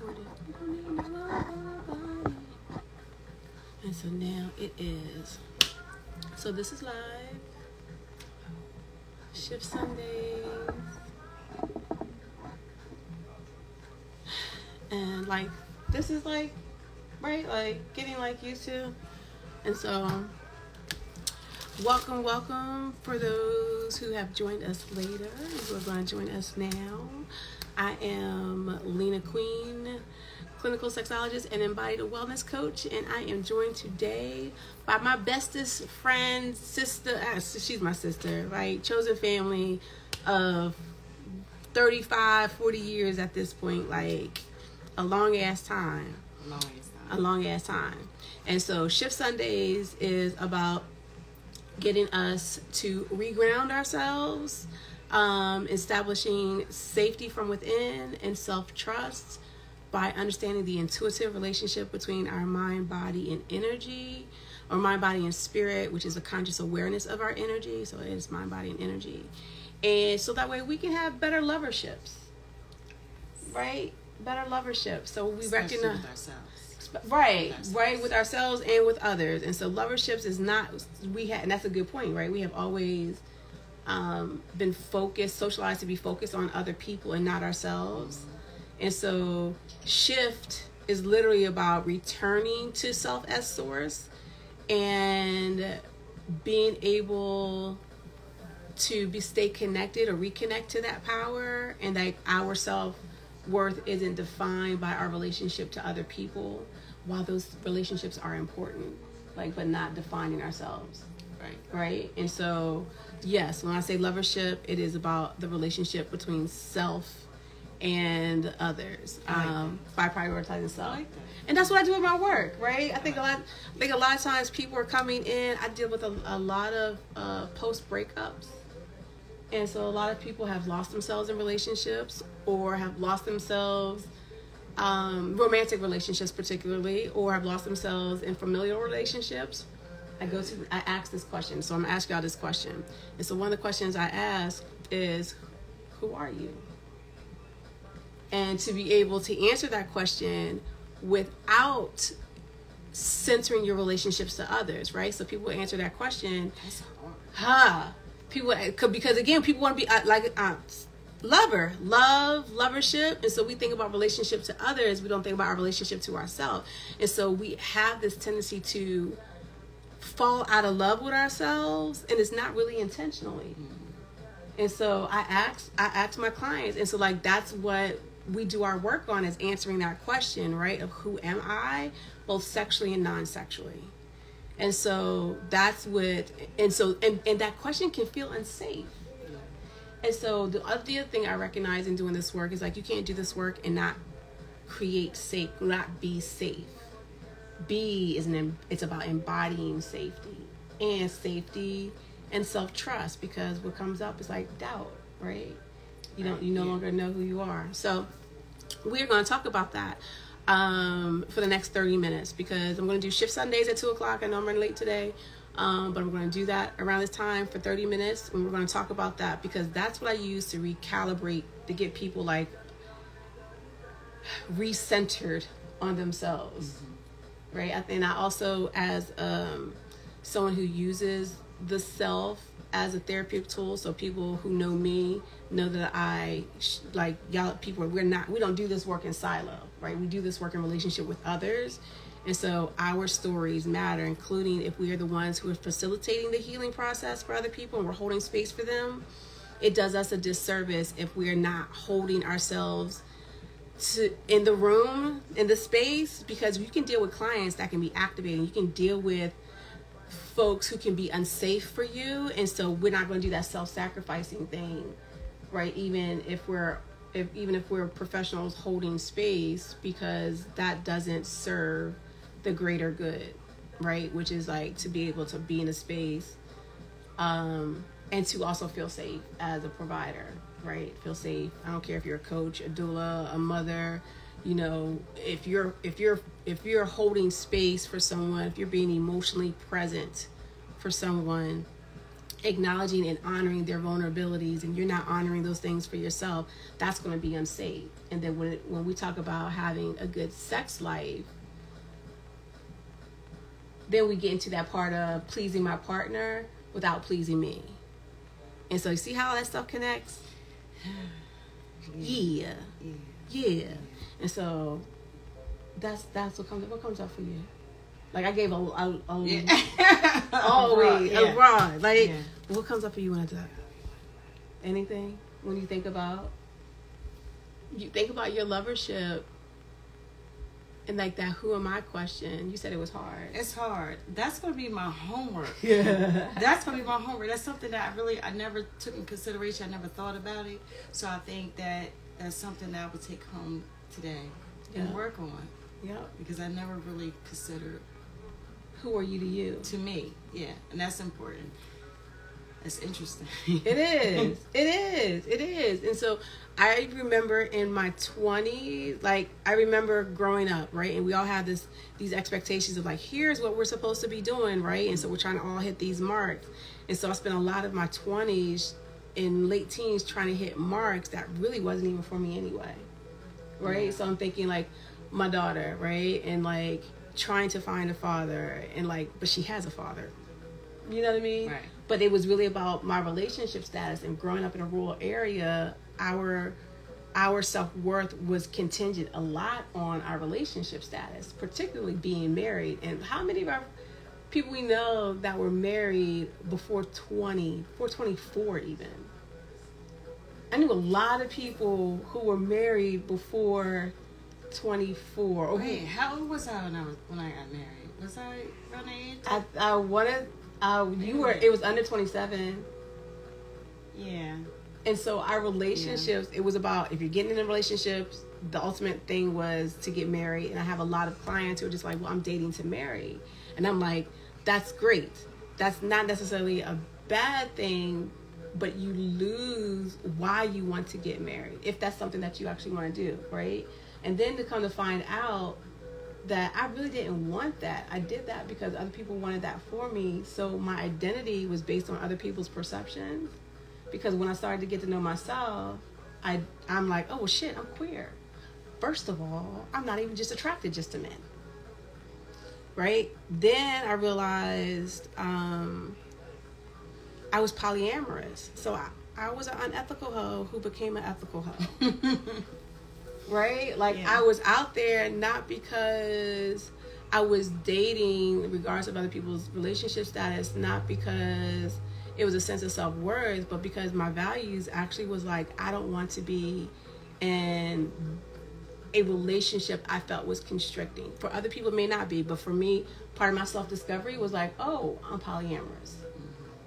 recorded. You don't need no nobody. And so now it is. So this is live. Shift Sundays. And like, this is like, right? Like getting like used to. And so welcome for those who have joined us later, who are going to join us now. I am Lena Queen, clinical sexologist and embodied wellness coach, and I am joined today by my bestest friend, sister. She's my sister, right? Chosen family of 35, 40 years at this point, like a long ass time. A long ass time. And so Shift Sundays is about getting us to reground ourselves, establishing safety from within and self-trust by understanding the intuitive relationship between our mind, body, and energy, or mind, body, and spirit, which is a conscious awareness of our energy. So it is mind, body, and energy. And so that way we can have better loverships, right? Better loverships. So we recognize with ourselves. Right, with ourselves and with others. And so loverships is not, and that's a good point, right? We have always been focused, socialized to be focused on other people and not ourselves. And so shift is literally about returning to self as source and being able to stay connected or reconnect to that power, and that our self-worth isn't defined by our relationship to other people, while those relationships are important, like, but not defining ourselves. Right. And so, yes, when I say lovership, it is about the relationship between self and others, by prioritizing self. And that's what I do in my work, right? I think a lot of times people are coming in. I deal with a lot of post breakups, and so a lot of people have lost themselves in relationships, or have lost themselves romantic relationships particularly, or have lost themselves in familial relationships. I ask this question. So I'm gonna ask y'all this question. And so one of the questions I ask is, who are you? And to be able to answer that question without centering your relationships to others, right? So people answer that question. Because again, people want to be lovership. And so we think about relationship to others. We don't think about our relationship to ourselves. And so we have this tendency to fall out of love with ourselves, and it's not really intentionally. And so I ask my clients, and so like that's what we do our work on, is answering that question, right? Of who am I, both sexually and non-sexually. And so that's what, and that question can feel unsafe. And so the other thing I recognize in doing this work is, like, you can't do this work and not create safe, not be safe. It's about embodying safety and self-trust, because what comes up is like doubt, right? You no longer know who you are. So we're going to talk about that for the next 30 minutes, because I'm going to do Shift Sundays at 2:00. I know I'm running late today, but I'm going to do that around this time for 30 minutes, and we're going to talk about that, because that's what I use to recalibrate, to get people like recentered on themselves. Right. And I also, as someone who uses the self as a therapeutic tool, so people who know me know that we don't do this work in silo, right? We do this work in relationship with others. And so our stories matter, including if we are the ones who are facilitating the healing process for other people and we're holding space for them. It does us a disservice if we are not holding ourselves in the room, in the space, because you can deal with clients that can be activating. You can deal with folks who can be unsafe for you, and so we're not going to do that self-sacrificing thing, right? Even if we're professionals holding space, because that doesn't serve the greater good, right? Which is like to be able to be in a space, and to also feel safe as a provider. Right? Feel safe. I don't care if you're a coach, a doula, a mother, if you're holding space for someone, if you're being emotionally present for someone, acknowledging and honoring their vulnerabilities, and you're not honoring those things for yourself, that's going to be unsafe. And then when we talk about having a good sex life, then we get into that part of pleasing my partner without pleasing me. And so you see how that stuff connects? Yeah. And so that's what comes up for you. Like I gave a broad. Like what comes up for you when I do that? Anything? When you think about your lovership and like that who am I question, you said it was hard. It's hard. That's going to be my homework. Yeah. That's going to be my homework. That's something that I never took in consideration. I never thought about it. So I think that's something that I will take home today and work on. Yeah. Because I never really considered who are you to you? To me, yeah. And that's important. That's interesting. It is. And so I remember in my 20s, like I remember growing up, right? And we all have these expectations of like, here's what we're supposed to be doing, right? And so we're trying to all hit these marks. And so I spent a lot of my 20s and late teens trying to hit marks that really wasn't even for me anyway, right? Yeah. So I'm thinking like my daughter, right? And like trying to find a father and like, but she has a father. You know what I mean? Right. But it was really about my relationship status, and growing up in a rural area, our self-worth was contingent a lot on our relationship status, particularly being married. And how many of our people we know that were married before 24 even? I knew a lot of people who were married before 24. Wait, how old was I when I got married? Was I around age? I wanted. It was under 27. Yeah. And so our relationships, it was about, if you're getting into relationships, the ultimate thing was to get married. And I have a lot of clients who are just like, well, I'm dating to marry. And I'm like, that's great. That's not necessarily a bad thing, but you lose why you want to get married, if that's something that you actually want to do, right? And then to come to find out that I really didn't want that. I did that because other people wanted that for me. So my identity was based on other people's perceptions. Because when I started to get to know myself, I'm like, oh, well, shit, I'm queer. First of all, I'm not even just attracted just to men. Right? Then I realized I was polyamorous. So I was an unethical hoe who became an ethical hoe. Right? Like, I was out there not because I was dating regardless of other people's relationship status, not because it was a sense of self-worth, but because my values actually was like, I don't want to be in a relationship I felt was constricting. For other people, it may not be, but for me, part of my self-discovery was like, oh, I'm polyamorous.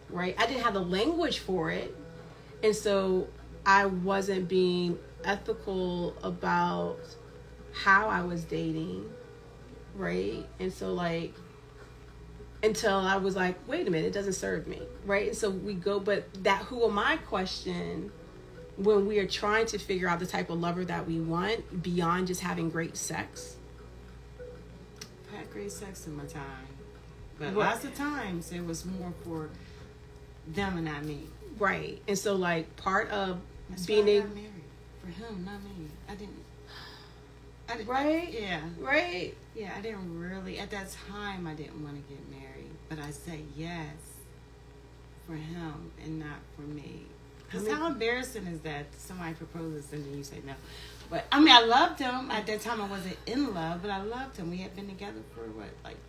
Right? I didn't have the language for it, and so I wasn't being ethical about how I was dating, right? And so like, until I was like, wait a minute, it doesn't serve me, right? And so we go, but that who am I question, when we are trying to figure out the type of lover that we want beyond just having great sex. I've had great sex in my time, but lots of times it was more for them and not me. Right. And so like part of That's being why I got married. For him, not me. I didn't. Right? Yeah. Right? Yeah, I didn't really, at that time, I didn't want to get married. But I said yes for him and not for me. Because how embarrassing is that? Somebody proposes and then you say no. But, I mean, I loved him. At that time, I wasn't in love, but I loved him. We had been together for,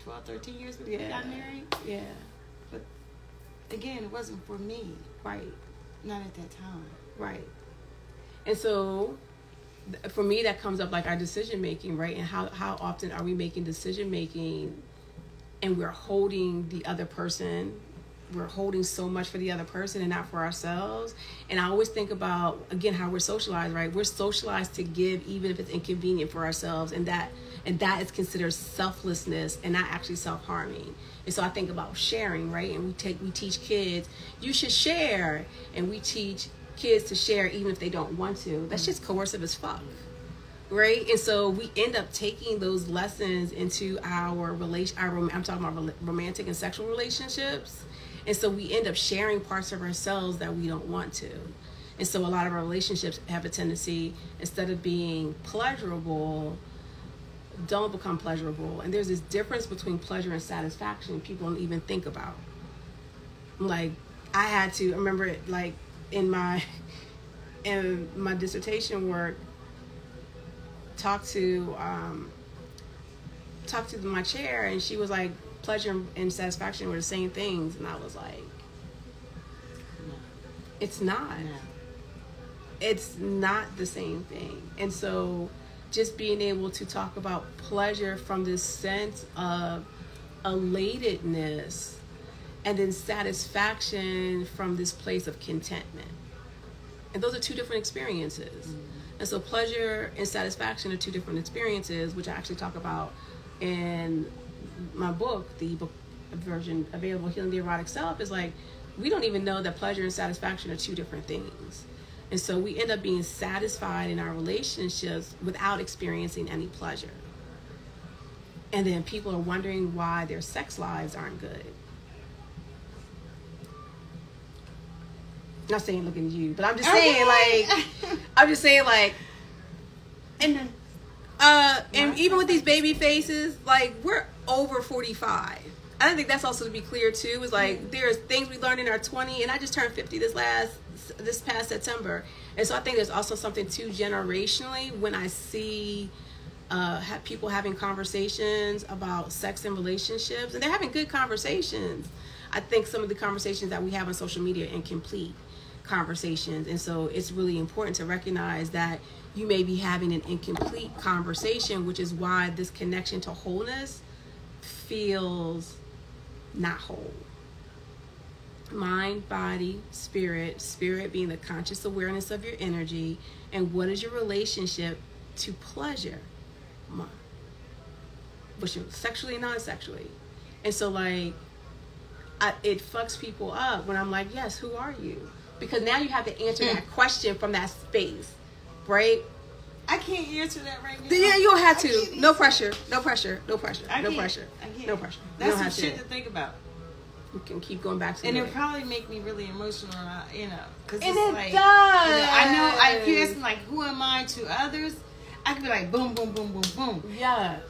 12, 13 years before we got married? Yeah. But, again, it wasn't for me. Right. Not at that time. Right. And so, for me, that comes up like our decision making, right? And how often are we making decision making and we're holding the other person, we're holding so much for the other person and not for ourselves. And I always think about, again, how we're socialized, right? We're socialized to give even if it's inconvenient for ourselves, and that is considered selflessness and not actually self-harming. And so I think about sharing, right? And we teach kids, you should share, and we teach kids to share even if they don't want to. That's just coercive as fuck, right? And so we end up taking those lessons into I'm talking about romantic and sexual relationships, And so we end up sharing parts of ourselves that we don't want to. And so a lot of our relationships have a tendency, instead of being pleasurable, don't become pleasurable. And there's this difference between pleasure and satisfaction people don't even think about. Like, I remember it, like, in my dissertation work, talked to my chair, and she was like, pleasure and satisfaction were the same things. And I was like, no. It's not. No. It's not the same thing. And so just being able to talk about pleasure from this sense of elatedness, and then satisfaction from this place of contentment. And those are two different experiences. Mm-hmm. And so pleasure and satisfaction are two different experiences, which I actually talk about in my book, the book version available, Healing the Erotic Self, is like, we don't even know that pleasure and satisfaction are two different things. And so we end up being satisfied in our relationships without experiencing any pleasure. And then people are wondering why their sex lives aren't good. Not saying looking at you, but I'm just saying like, and even with these baby faces, like, we're over 45. I think that's also to be clear too, is like, there's things we learned in our 20s, and I just turned 50 this past September. And so I think there's also something too generationally when I see people having conversations about sex and relationships, and they're having good conversations. I think some of the conversations that we have on social media are incomplete conversations. And so it's really important to recognize that you may be having an incomplete conversation, which is why this connection to wholeness feels not whole. Mind, body, spirit being the conscious awareness of your energy, and what is your relationship to pleasure, sexually and non-sexually. And so, like, it fucks people up when I'm like, yes, who are you? Because now you have to answer that question from that space, right? I can't answer that right now. Yeah, you don't have to. No pressure. No pressure. No pressure. I No can't. pressure. I can't. No pressure. That's some shit to think about. You can keep going back to and it. It'll probably make me really emotional, you know. Cause and it's it like, does. You know, I know, if you ask me, like, who am I to others, I could be like, boom, boom, boom, boom, boom. Yes.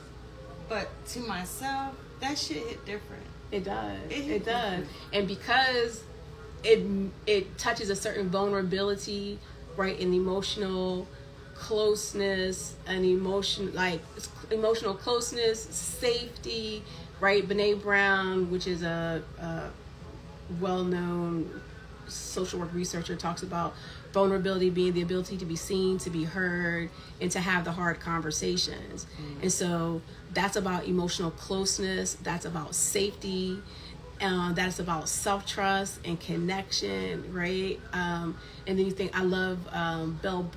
But to myself, that shit hit different. It does. It does. And because it touches a certain vulnerability, right, in emotional closeness and emotional closeness, safety, right? Brene Brown, which is a well-known social work researcher, talks about vulnerability being the ability to be seen, to be heard, and to have the hard conversations. And so that's about emotional closeness. That's about safety. That's about self-trust and connection, right? And then you think, I love Bell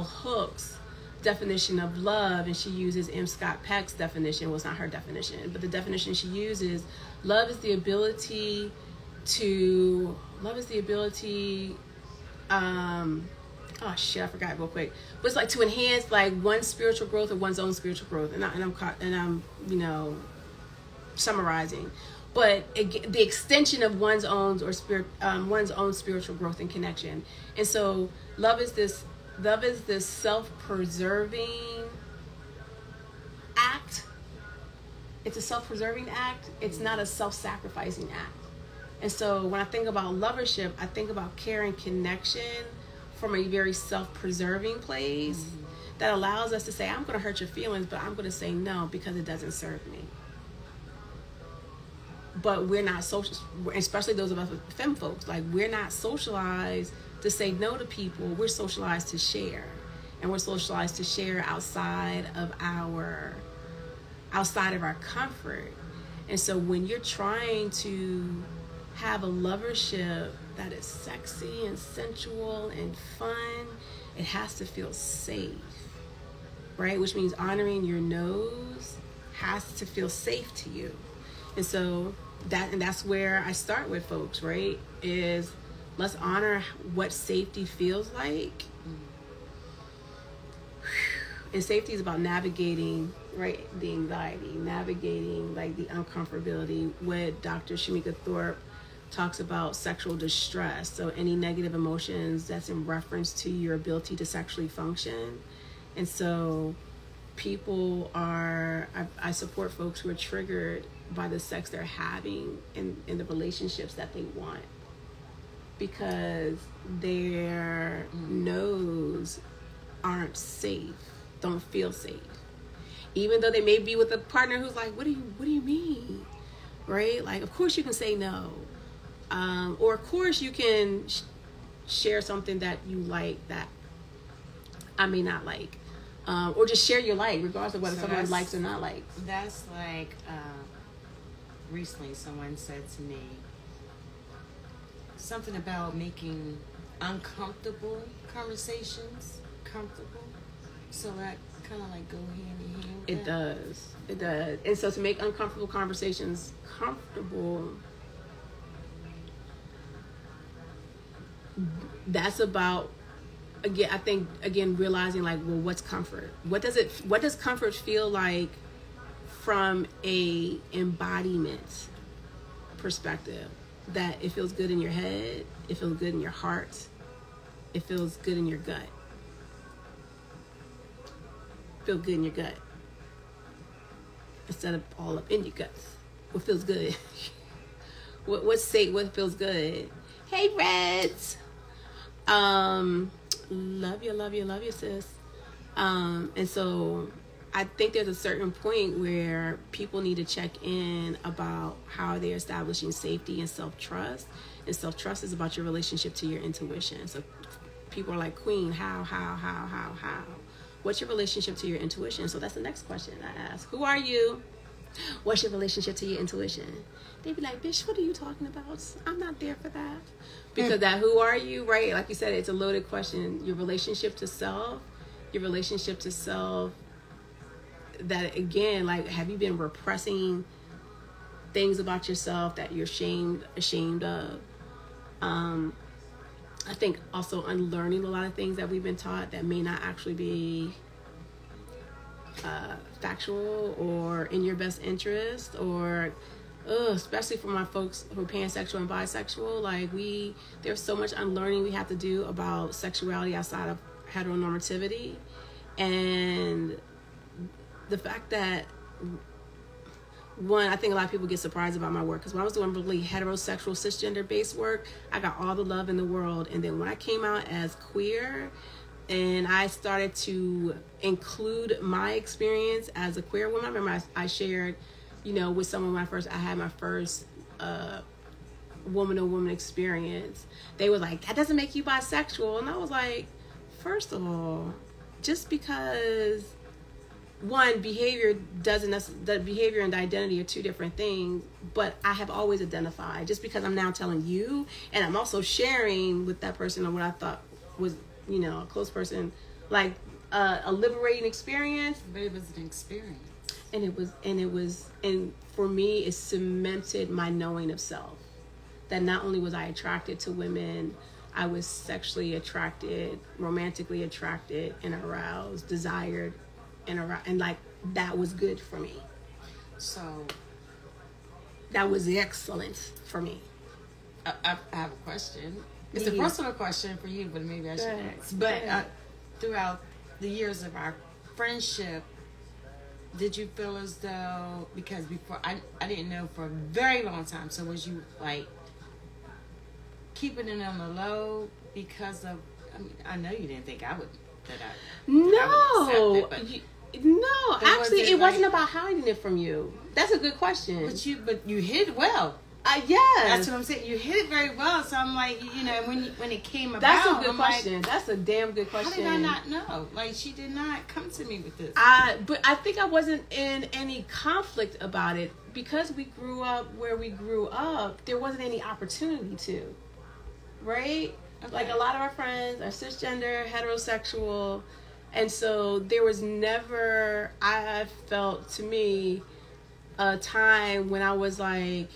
Hooks' definition of love, and she uses M. Scott Peck's definition. Well, it's not her definition, but the definition she uses, love is the ability oh shit, I forgot real quick. But it's like to enhance like one's spiritual growth or one's own spiritual growth. And I'm you know, summarizing. But the extension of one's own spiritual growth and connection. And so love is this self-preserving act. It's a self-preserving act. It's not a self-sacrificing act. And so when I think about lovership, I think about care and connection from a very self-preserving place that allows us to say, I'm going to hurt your feelings, but I'm going to say no because it doesn't serve me. But we're not social, especially those of us with femme folks, like we're not socialized to say no to people. We're socialized to share, and we're socialized to share outside of our comfort. And so when you're trying to have a lovership that is sexy and sensual and fun, it has to feel safe, right? Which means honoring your nose has to feel safe to you. And so that's where I start with folks, right? Is let's honor what safety feels like. and safety is about navigating, right, the anxiety, navigating like the uncomfortability. What Dr. Shamika Thorpe talks about sexual distress. So any negative emotions that's in reference to your ability to sexually function. And so I support folks who are triggered by the sex they're having in the relationships that they want, because their nodes aren't safe, don't feel safe. Even though they may be with a partner who's like, what do you mean? Right? Like, of course you can say no. Or of course you can share something that you like that I may not like. Or just share your like, regardless of whether someone likes or not likes. That's like, recently someone said to me something about making uncomfortable conversations comfortable. So that kind of like go hand in hand with It does. It does. And so to make uncomfortable conversations comfortable, that's about, again, I think, realizing like, well, what's comfort? What does comfort feel like from a embodiment perspective? That it feels good in your head, it feels good in your heart, it feels good in your gut. Feel good in your gut instead of all up in your guts. What feels good? What feels good? Hey, Reds. Love you, sis. And so I think there's a certain point where people need to check in about how they're establishing safety and self-trust. And self-trust is about your relationship to your intuition. So people are like, Queen, how? What's your relationship to your intuition? So that's the next question I ask. Who are you? What's your relationship to your intuition? They be like, bitch, what are you talking about? I'm not there for that. Because that who are you, right? Like you said, it's a loaded question. Your relationship to self, that again, like, have you been repressing things about yourself that you're ashamed of? I think also unlearning a lot of things that we've been taught that may not actually be factual or in your best interest, or especially for my folks who are pansexual and bisexual, like there's so much unlearning we have to do about sexuality outside of heteronormativity. And the fact that, one, I think a lot of people get surprised about my work, because when I was doing really heterosexual, cisgender-based work, I got all the love in the world. And then when I came out as queer and I started to include my experience as a queer woman, I remember I shared, with someone when I had my first woman-to-woman experience. They were like, that doesn't make you bisexual. And I was like, first of all, just because behavior and identity are two different things, but I have always identified. Just because I'm now telling you, and I'm also sharing with that person on what I thought was, a close person, like a liberating experience. But it was an experience. And for me, it cemented my knowing of self. That not only was I attracted to women, I was sexually attracted, romantically attracted, and aroused, desired, and like that was good for me. So that was excellent for me. I have a question. It's a personal question for you, but maybe I should ask. But throughout the years of our friendship, did you feel as though, because before I didn't know for a very long time, so was you like keeping it on the low because of, I know you didn't think I would accept it, no, actually, it wasn't about hiding it from you. That's a good question. But you hid it well. Yes. That's what I'm saying. You hit it very well. So I'm like, when it came about, that's a good question. Like, that's a damn good question. How did I not know? Like, she did not come to me with this. But I think I wasn't in any conflict about it because we grew up where we grew up. There wasn't any opportunity to, right? Okay. Like a lot of our friends are cisgender, heterosexual. And so there was never, I felt, to me, a time when I was like,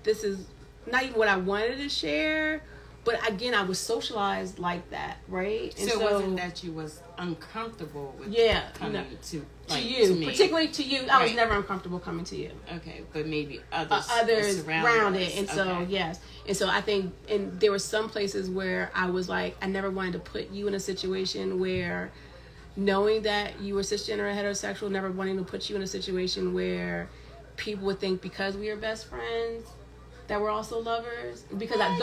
this is not even what I wanted to share, but again, I was socialized like that, right? And so it wasn't that you was uncomfortable with coming to you, to me. Particularly to you. I was never uncomfortable coming to you. Okay, but maybe others around it. And so, yes. And so I think, and there were some places where I was like, I never wanted to put you in a situation where, knowing that you were cisgender or heterosexual, never wanting to put you in a situation where people would think because we are best friends that we're also lovers. Because I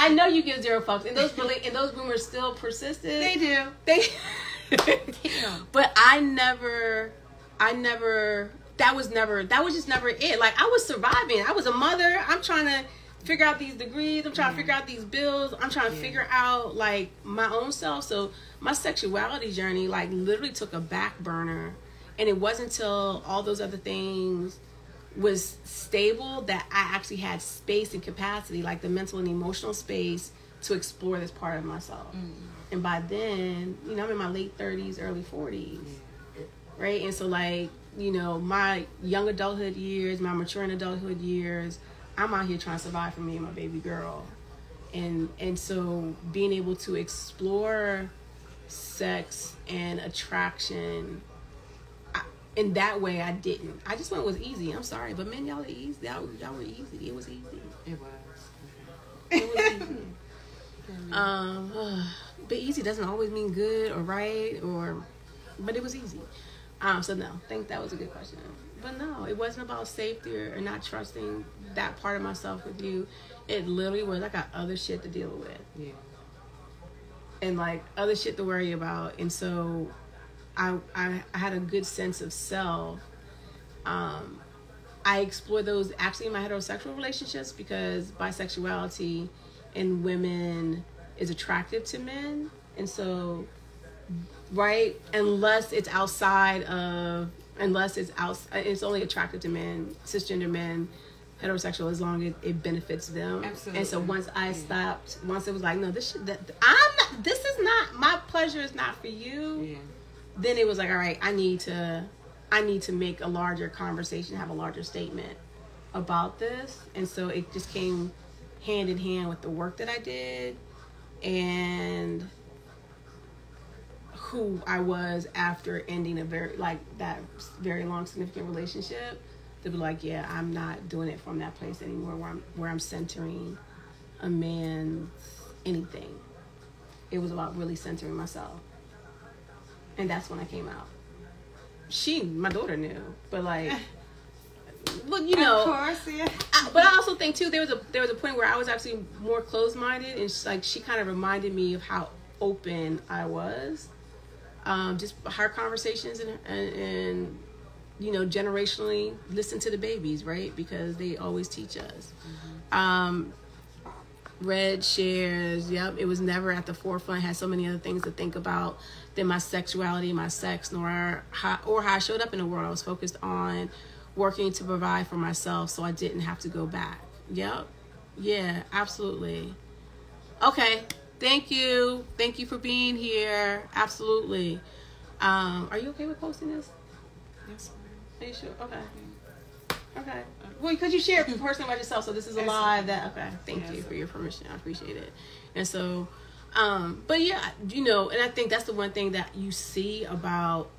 know you give zero fucks, and those rumors still persisted. They do. But I never. That was just never it. Like, I was surviving. I was a mother. I'm trying to figure out these degrees. I'm trying to figure out these bills. I'm trying to figure out, like, my own self. So my sexuality journey, like, literally took a back burner. And it wasn't until all those other things was stable that I actually had space and capacity, like the mental and emotional space, to explore this part of myself. And by then, I'm in my late 30s, early 40s. Right? And so, like, my young adulthood years, my maturing adulthood years, I'm out here trying to survive for me and my baby girl. And so being able to explore sex and attraction in that way, I didn't. I just went with easy. I'm sorry, but men, y'all are easy. Y'all were easy. It was easy. It was. It was easy. But easy doesn't always mean good or right, but it was easy. So no, I think that was a good question. But no, it wasn't about safety or not trusting that part of myself with you. It literally was, I got other shit to deal with. Yeah. And like other shit to worry about. And so I had a good sense of self. I explored those actually in my heterosexual relationships, because bisexuality in women is attractive to men. And so, right, unless it's only attractive to men, cisgender men, heterosexual, as long as it benefits them. Absolutely. And so once I stopped, once it was like, no, this is not, my pleasure is not for you. Yeah. Then it was like, all right, I need to make a larger conversation, have a larger statement about this. And so it just came hand in hand with the work that I did and who I was after ending a very long, significant relationship, to be like, yeah, I'm not doing it from that place anymore where I'm centering a man's anything. It was about really centering myself. And that's when I came out. My daughter knew, but like, well, Of course, yeah. But I also think too, there was a point where I was actually more closed-minded, and she kind of reminded me of how open I was. Just her conversations and generationally, listen to the babies, right? Because they always teach us. Mm-hmm. Red shares, yep, it was never at the forefront, had so many other things to think about than my sexuality, my sex, or how I showed up in the world. I was focused on working to provide for myself so I didn't have to go back. Yep. Yeah, absolutely. Okay. Thank you for being here. Absolutely. Are you okay with posting this? Yes. Are you sure? Okay. Well, because you share personally about yourself, so this is a live that. Okay. Thank you for your permission. I appreciate it. And so, but yeah, and I think that's the one thing that you see about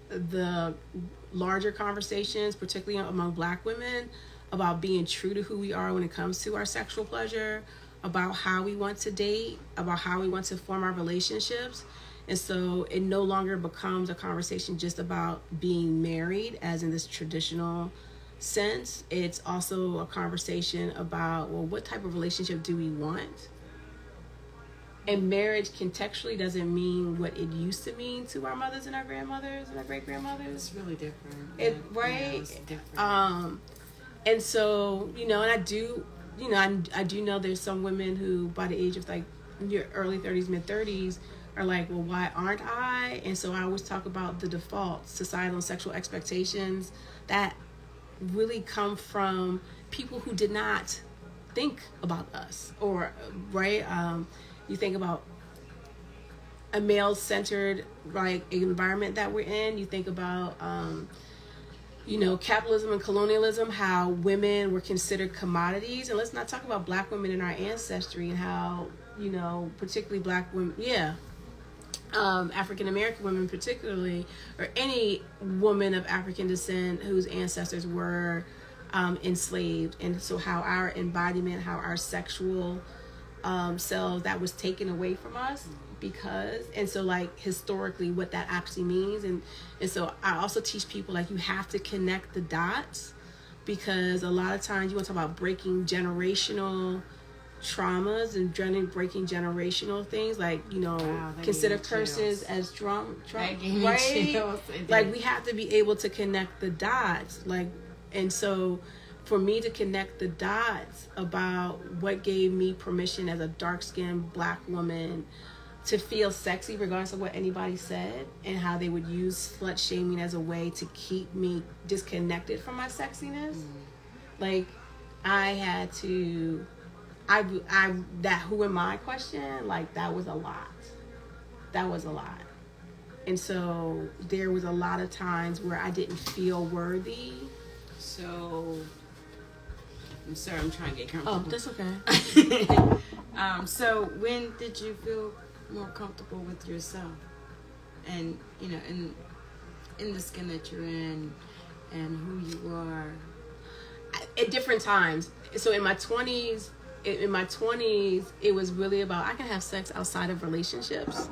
the larger conversations, particularly among Black women, about being true to who we are when it comes to our sexual pleasure, about how we want to date, about how we want to form our relationships. And so it no longer becomes a conversation just about being married, as in this traditional sense. It's also a conversation about, well, what type of relationship do we want? And marriage contextually doesn't mean what it used to mean to our mothers and our grandmothers and our great-grandmothers. It's really different. Right? Yeah, it's different. And so, and I do know there's some women who, by the age of like your early 30s, mid 30s, are like, well, why aren't I? And so I always talk about the default societal sexual expectations that really come from people who did not think about us, or right. You think about a male-centered like environment that we're in. You think about capitalism and colonialism, how women were considered commodities. And let's not talk about black women in our ancestry and how, particularly black women, African American women particularly, or any woman of African descent whose ancestors were enslaved. And so how our embodiment, how our sexual selves, that was taken away from us and so like historically what that actually means. And so I also teach people like you have to connect the dots, because a lot of times you want to talk about breaking generational traumas and breaking generational things, like consider curses as trauma, right? Like we have to be able to connect the dots, and so for me to connect the dots about what gave me permission as a dark-skinned black woman to feel sexy regardless of what anybody said, and how they would use slut shaming as a way to keep me disconnected from my sexiness. Like I had to that who am I question, like that was a lot. And so there was a lot of times where I didn't feel worthy. So I'm sorry, I'm trying to get comfortable. Oh, that's okay. So when did you feel more comfortable with yourself, and in the skin that you're in and who you are? At different times. So in my 20s, it was really about I can have sex outside of relationships.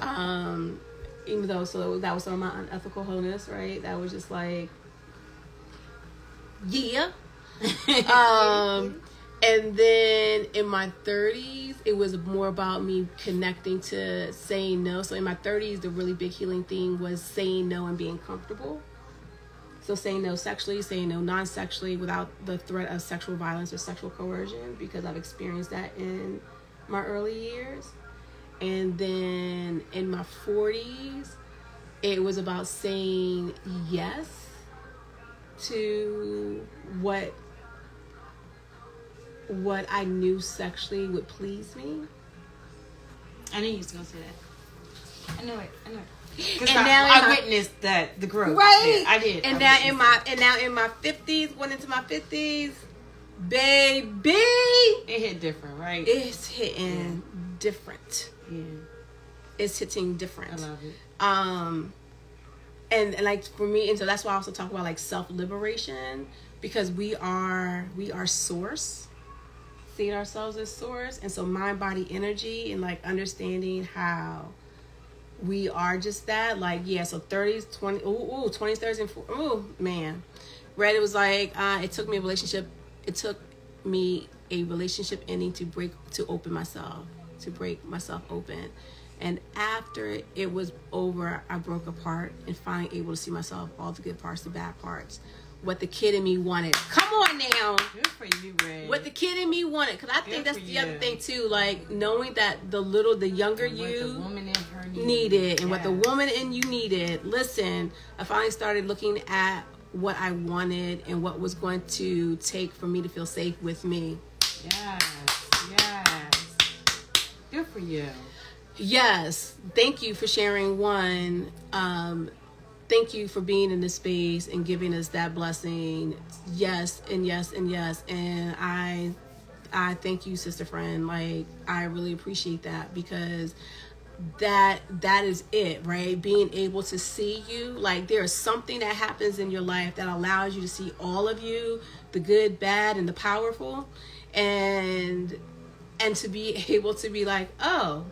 Even though, so that was some of my unethical wholeness, right? That was just like, yeah. And then in my 30s, it was more about me connecting to saying no. So in my 30s, the really big healing thing was saying no and being comfortable. So saying no sexually, saying no non-sexually, without the threat of sexual violence or sexual coercion, because I've experienced that in my early years. And then in my 40s, it was about saying yes to what I knew sexually would please me. I knew you was going to say that. I knew it. Because and I witnessed the growth. Right. Yeah, I did. And now in my 50s, went into my 50s, baby, it hit different, right? It's hitting different. Yeah. It's hitting different. I love it. And like for me, and so that's why I also talk about like self-liberation, because we are source. Seeing ourselves as source, and so mind, body, energy, and like understanding how we are just that. Like, yeah, so 30s, 20s, 20s, 30s, and 40s. Oh man, right? It was like it took me a relationship ending to break myself open. And after it was over, I broke apart and finally able to see myself, all the good parts, the bad parts, what the kid in me wanted. Come on now. Good for you, Ray. What the kid in me wanted. Because I think that's the other thing too. Like knowing that the younger you the woman in her needed and what the woman in you needed. Listen, I finally started looking at what I wanted and what was going to take for me to feel safe with me. Yes. Good for you. Yes. Thank you for sharing one. Thank you for being in this space and giving us that blessing. Yes, and yes, and yes. And I thank you, sister friend. Like, I really appreciate that, because that is it, right? Being able to see you. Like, there is something that happens in your life that allows you to see all of you, the good, bad, and the powerful. And to be able to be like, oh,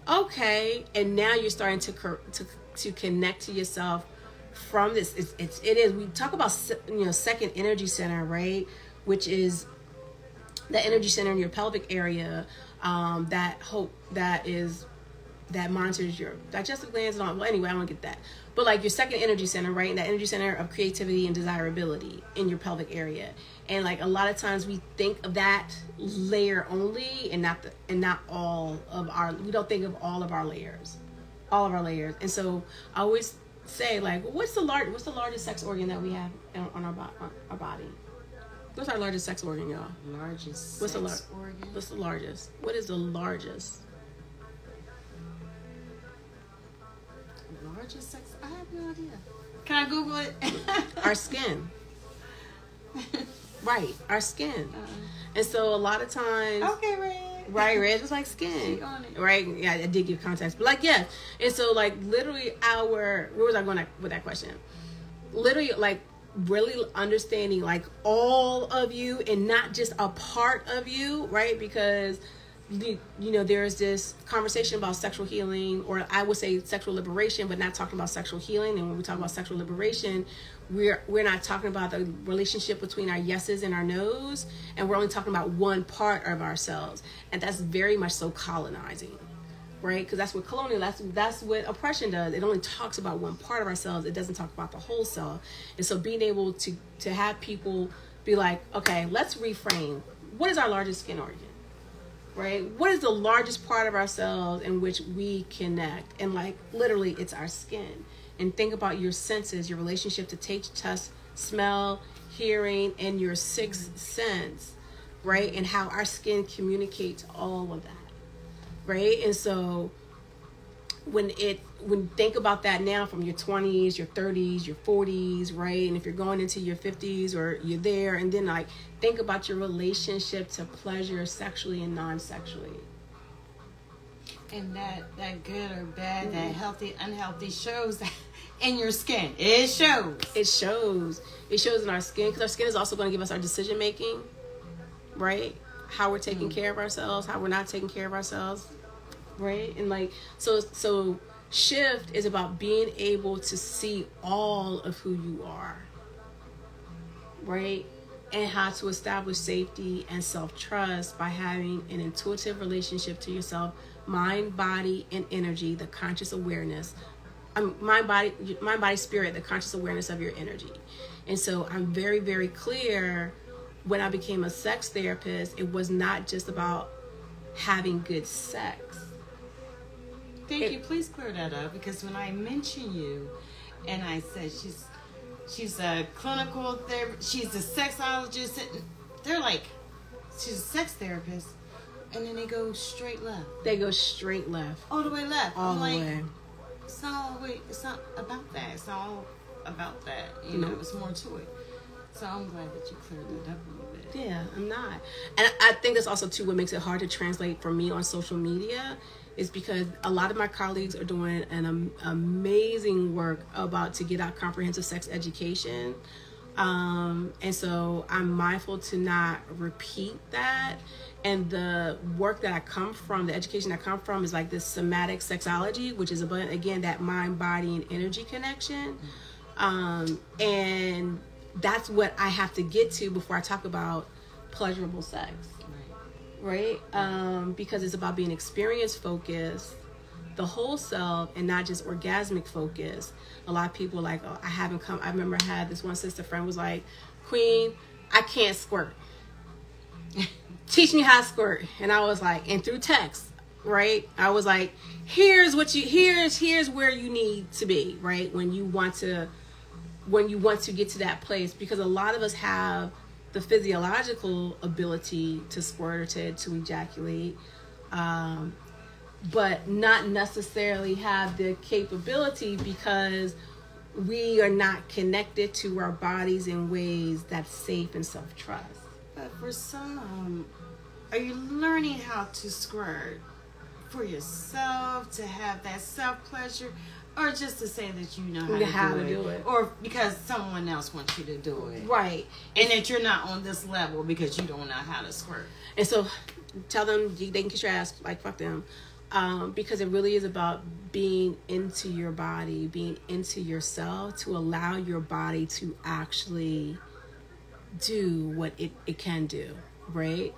okay. And now you're starting to connect to yourself from this. It is. We talk about second energy center, right? Which is the energy center in your pelvic area, that monitors your digestive glands and all. Well, anyway, I won't get that. But like your second energy center, right? And that energy center of creativity and desirability in your pelvic area. And like a lot of times we think of that layer only, and not all of our. We don't think of all of our layers. And so I always say, like, what's the largest sex organ that we have on our body? What's our largest sex organ, y'all? Largest organ? What's the largest? What is the largest? Largest sex? I have no idea. Can I Google it? Our skin. Right, our skin. And so a lot of times... Okay, Red. Right, Red was like skin. Right, yeah, I did give context. But like, yeah. And so like literally where was I going with that question? Literally like really understanding like all of you and not just a part of you, right? Because you know, there's this conversation about sexual healing, or I would say sexual liberation, but not talking about sexual healing. And when we talk about sexual liberation, we're not talking about the relationship between our yeses and our nos, and we're only talking about one part of ourselves, and that's very much so colonizing, right? Because that's what colonial, that's what oppression does. It only talks about one part of ourselves. It doesn't talk about the whole self. And so being able to have people be like, okay, let's reframe. What is our largest skin organ? Right? What is the largest part of ourselves in which we connect? And like literally it's our skin. And think about your senses, your relationship to taste, touch, smell, hearing, and your sixth sense, right? And how our skin communicates all of that, right? And so when think about that now from your 20s, your 30s, your 40s, right? And if you're going into your 50s or you're there, and then like think about your relationship to pleasure sexually and non-sexually. And that good or bad, that healthy, unhealthy shows in your skin. It shows. It shows in our skin, because our skin is also going to give us our decision making, right? How we're taking care of ourselves, how we're not taking care of ourselves, right? And like so shift is about being able to see all of who you are, right? And how to establish safety and self-trust by having an intuitive relationship to yourself, mind, body, and energy, the conscious awareness. Mind, body, spirit, the conscious awareness of your energy. And so I'm very, very clear when I became a sex therapist, it was not just about having good sex. Thank you. Please clear that up, because when I mention you and I said she's a clinical therapist, she's a sexologist, they're like, she's a sex therapist, and then they go straight left. They go straight left. All the way left. All I'm the like, way. It's not about that. It's not all about that. You know, it's more to it. So I'm glad that you cleared that up a little bit. Yeah, I'm not. And I think that's also, too, what makes it hard to translate for me on social media, is because a lot of my colleagues are doing an amazing work to get out comprehensive sex education. And so I'm mindful to not repeat that. And the work that I come from, the education I come from, is like this somatic sexology, which is about, again, that mind, body, and energy connection. And that's what I have to get to before I talk about pleasurable sex. Right? Because it's about being experience focused, the whole self, and not just orgasmic focused. A lot of people are like, oh, I remember I had this one sister friend was like, Queen, I can't squirt. Teach me how to squirt. And I was like, and through text, right? I was like, here's where you need to be, right? When you want to get to that place, because a lot of us have the physiological ability to squirt or to ejaculate, but not necessarily have the capability because we are not connected to our bodies in ways that's safe and self-trust. But for some, are you learning how to squirt for yourself, to have that self-pleasure, or just to say that you know how to do it? Or because someone else wants you to do it? Right. And that you're not on this level because you don't know how to squirt. And so tell them they can kiss your ass, like fuck them. Because it really is about being into your body, being into yourself, to allow your body to actually do what it can do, right?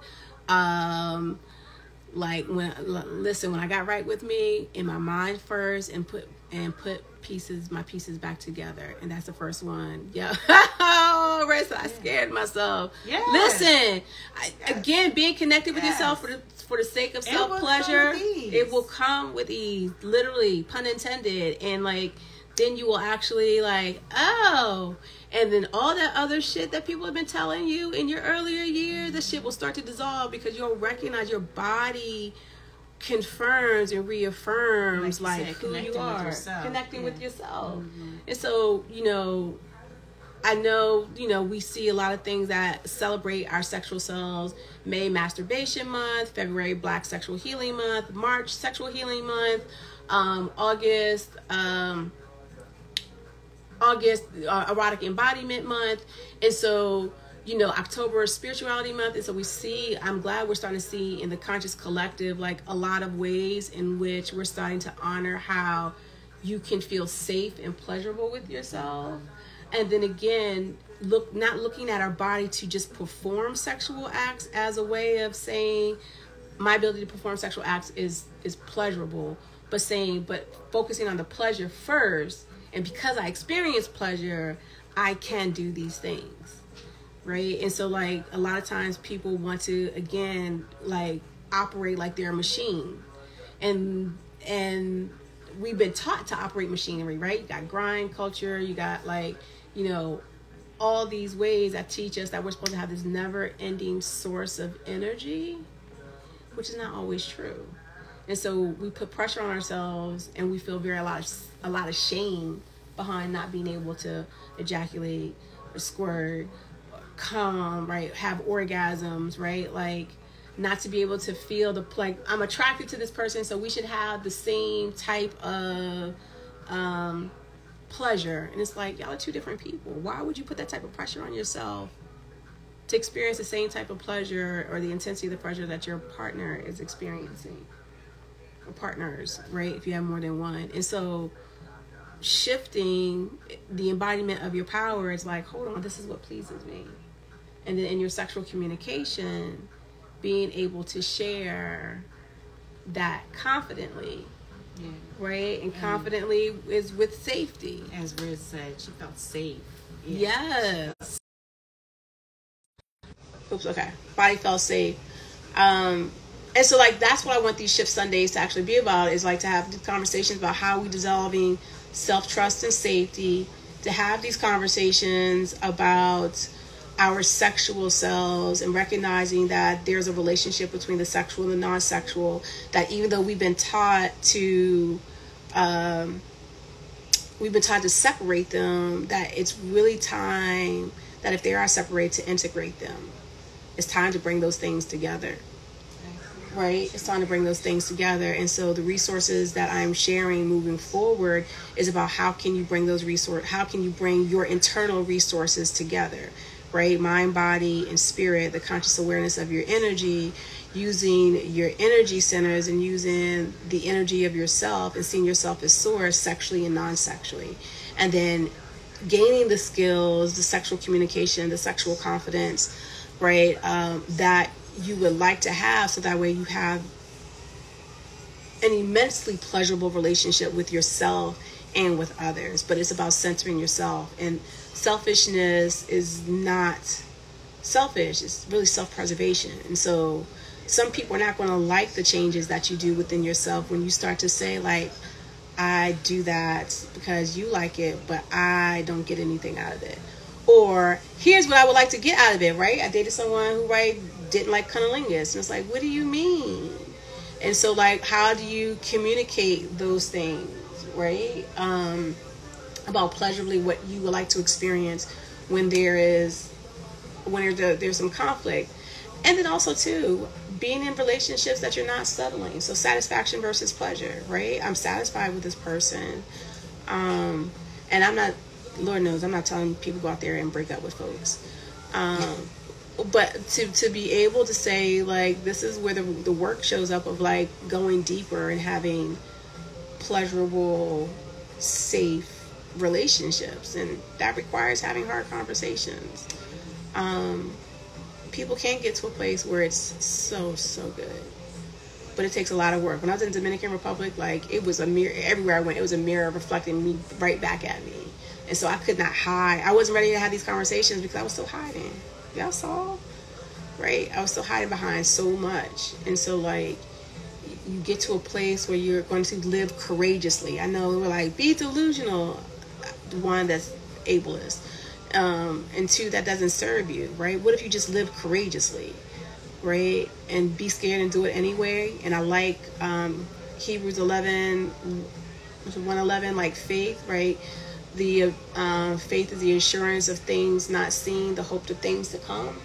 Like when I got right with me in my mind first and put my pieces back together, and that's the first one. Yeah. I scared myself. Yeah. Listen, again, being connected with yourself for the sake of self-pleasure, it will come with ease, literally, pun intended. And like, then you will actually like, oh, and then all that other shit that people have been telling you in your earlier years, the shit will start to dissolve, because you'll recognize your body confirms and reaffirms like who you are, connecting with yourself. And so, I know, we see a lot of things that celebrate our sexual selves. May, Masturbation Month. February, Black Sexual Healing Month. March, Sexual Healing Month. August, Erotic Embodiment Month. And so, October, Spirituality Month. And so I'm glad we're starting to see in the Conscious Collective, like a lot of ways in which we're starting to honor how you can feel safe and pleasurable with yourself. And then again, not looking at our body to just perform sexual acts as a way of saying my ability to perform sexual acts is pleasurable, but focusing on the pleasure first. And because I experience pleasure, I can do these things, right? And so like a lot of times people want to, again, like operate like they're a machine. And we've been taught to operate machinery, right? You got grind culture, you got like, all these ways that teach us that we're supposed to have this never-ending source of energy, which is not always true. And so we put pressure on ourselves, and we feel a lot of shame behind not being able to ejaculate or squirt, or come, right? Have orgasms, right? Like not to be able to feel like I'm attracted to this person, so we should have the same type of pleasure. And it's like, y'all are two different people. Why would you put that type of pressure on yourself to experience the same type of pleasure or the intensity of the pleasure that your partner is experiencing, or partners, right? If you have more than one. And so shifting the embodiment of your power is like, hold on, this is what pleases me. And then in your sexual communication, being able to share that confidently. Yeah. Right? And confidently is with safety. As Riz said, she felt safe. Yeah. Yes. Oops, okay. Body felt safe. And so like that's what I want these Shift Sundays to actually be about, is like to have the conversations about how we dissolving self-trust and safety, to have these conversations about our sexual selves and recognizing that there's a relationship between the sexual and the non-sexual, that even though we've been taught to separate them, that it's really time that if they are separated, to integrate them. It's time to bring those things together, right? It's time to bring those things together. And so the resources that I'm sharing moving forward is about how can you bring your internal resources together, right? Mind, body, and spirit, the conscious awareness of your energy, using your energy centers and using the energy of yourself and seeing yourself as source sexually and non-sexually. And then gaining the skills, the sexual communication, the sexual confidence, right? That you would like to have, so that way you have an immensely pleasurable relationship with yourself and with others. But it's about centering yourself. And selfishness is not selfish. It's really self-preservation. And so some people are not going to like the changes that you do within yourself when you start to say like, I do that because you like it, but I don't get anything out of it. Or here's what I would like to get out of it, right? I dated someone who, right, didn't like cunnilingus. And it's like, what do you mean? And so like, how do you communicate those things, right? About pleasurably what you would like to experience when there's some conflict. And then also too, being in relationships that you're not settling. So satisfaction versus pleasure, right? I'm satisfied with this person. And I'm not, Lord knows, I'm not telling people go out there and break up with folks. But to be able to say like, this is where the work shows up of like going deeper and having pleasurable, safe relationships. And that requires having hard conversations. People can't get to a place where it's so good, but it takes a lot of work. When I was in Dominican Republic, like it was a mirror everywhere I went. It was a mirror reflecting me right back at me. And so I could not hide. I wasn't ready to have these conversations because I was still hiding. Y'all saw, right? I was still hiding behind so much. And so like, you get to a place where you're going to live courageously. I know we're like, be delusional. One, that's ableist. And two, that doesn't serve you, right? What if you just live courageously, right? And be scared and do it anyway. And I like Hebrews 1:11, like faith, right? The faith is the assurance of things not seen, the hope of things to come.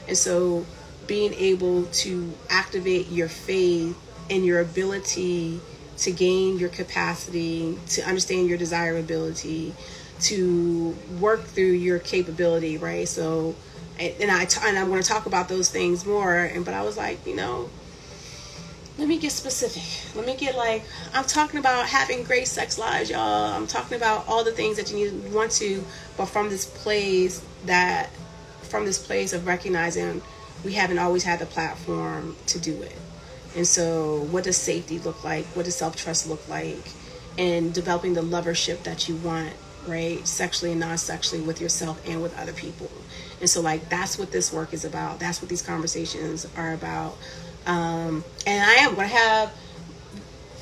And so being able to activate your faith and your ability to gain your capacity, to understand your desirability, to work through your capability, right? So, and I'm going to talk about those things more. But I was like, let me get specific. Let me get I'm talking about having great sex lives, y'all. I'm talking about all the things that you want to, but from this place of recognizing we haven't always had the platform to do it. And so what does safety look like? What does self-trust look like? And developing the lovership that you want, right? Sexually and non-sexually, with yourself and with other people. And so that's what this work is about. That's what these conversations are about. And I am going to have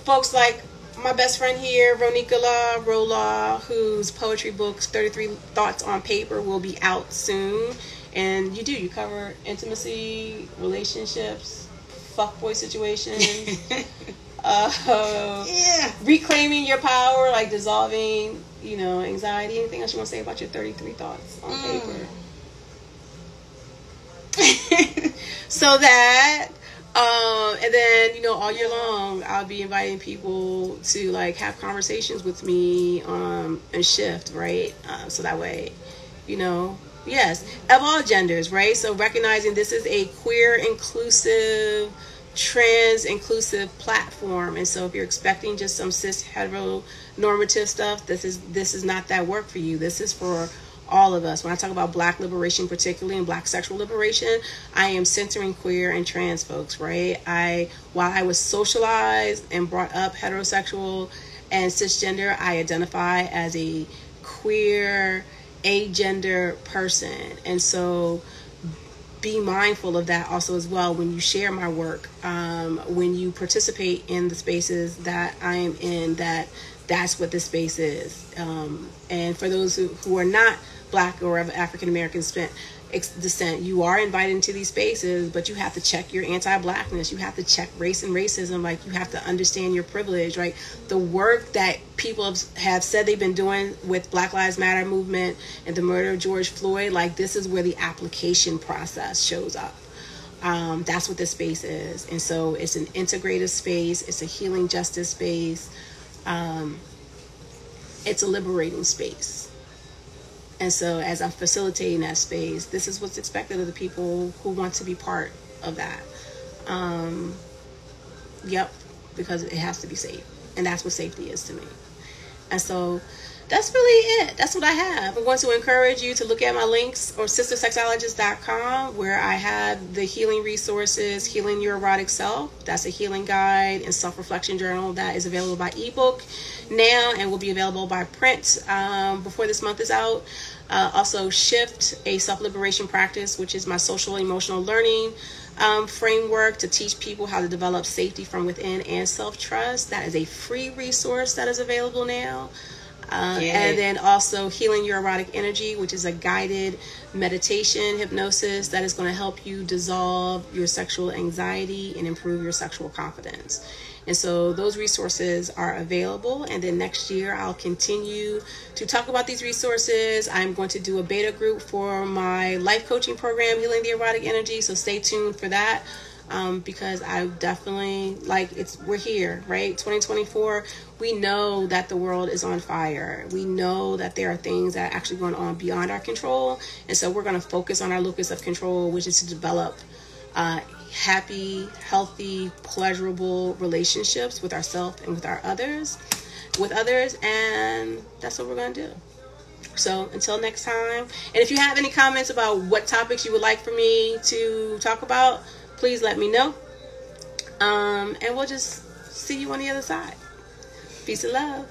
folks like my best friend here, RoLaw, whose poetry book, 33 Thoughts on Paper, will be out soon. And you cover intimacy, relationships, fuckboy situations, reclaiming your power, like dissolving, anxiety. Anything else you want to say about your 33 thoughts on paper? So that, and then, all year long, I'll be inviting people to have conversations with me and shift, right? So that way, yes, of all genders, right? So recognizing this is a queer, inclusive, trans inclusive platform. And so if you're expecting just some cis heteronormative stuff, this is not that work for you. This is for all of us. When I talk about Black liberation, particularly, and Black sexual liberation, I am centering queer and trans folks, right? While I was socialized and brought up heterosexual and cisgender, I identify as a queer, agender person. And so be mindful of that also as well when you share my work, when you participate in the spaces that I am in, that's what this space is. And for those who are not Black or of African American descent, you are invited into these spaces, but you have to check your anti-Blackness. You have to check race and racism. You have to understand your privilege, right? The work that people have said they've been doing with Black Lives Matter movement and the murder of George Floyd, this is where the application process shows up. That's what this space is. And so it's an integrative space. It's a healing justice space. It's a liberating space. And so as I'm facilitating that space, this is what's expected of the people who want to be part of that. Because it has to be safe. And that's what safety is to me. And so that's really it. That's what I have. I want to encourage you to look at my links or sistersexologist.com, where I have the healing resources, Healing Your Erotic Self. That's a healing guide and self-reflection journal that is available by ebook now and will be available by print before this month is out. Also Shift, a self-liberation practice, which is my social emotional learning framework to teach people how to develop safety from within and self-trust. That is a free resource that is available now. And then also Healing Your Erotic Energy, which is a guided meditation hypnosis that is going to help you dissolve your sexual anxiety and improve your sexual confidence. And so those resources are available. And then next year, I'll continue to talk about these resources. I'm going to do a beta group for my life coaching program, Healing the Erotic Energy. So stay tuned for that. Because I definitely we're here, right? 2024, we know that the world is on fire. We know that there are things that are actually going on beyond our control. And so we're going to focus on our locus of control, which is to develop happy, healthy, pleasurable relationships with ourselves and with others. And that's what we're going to do. So until next time. And if you have any comments about what topics you would like for me to talk about, please let me know. And we'll just see you on the other side. Peace and love.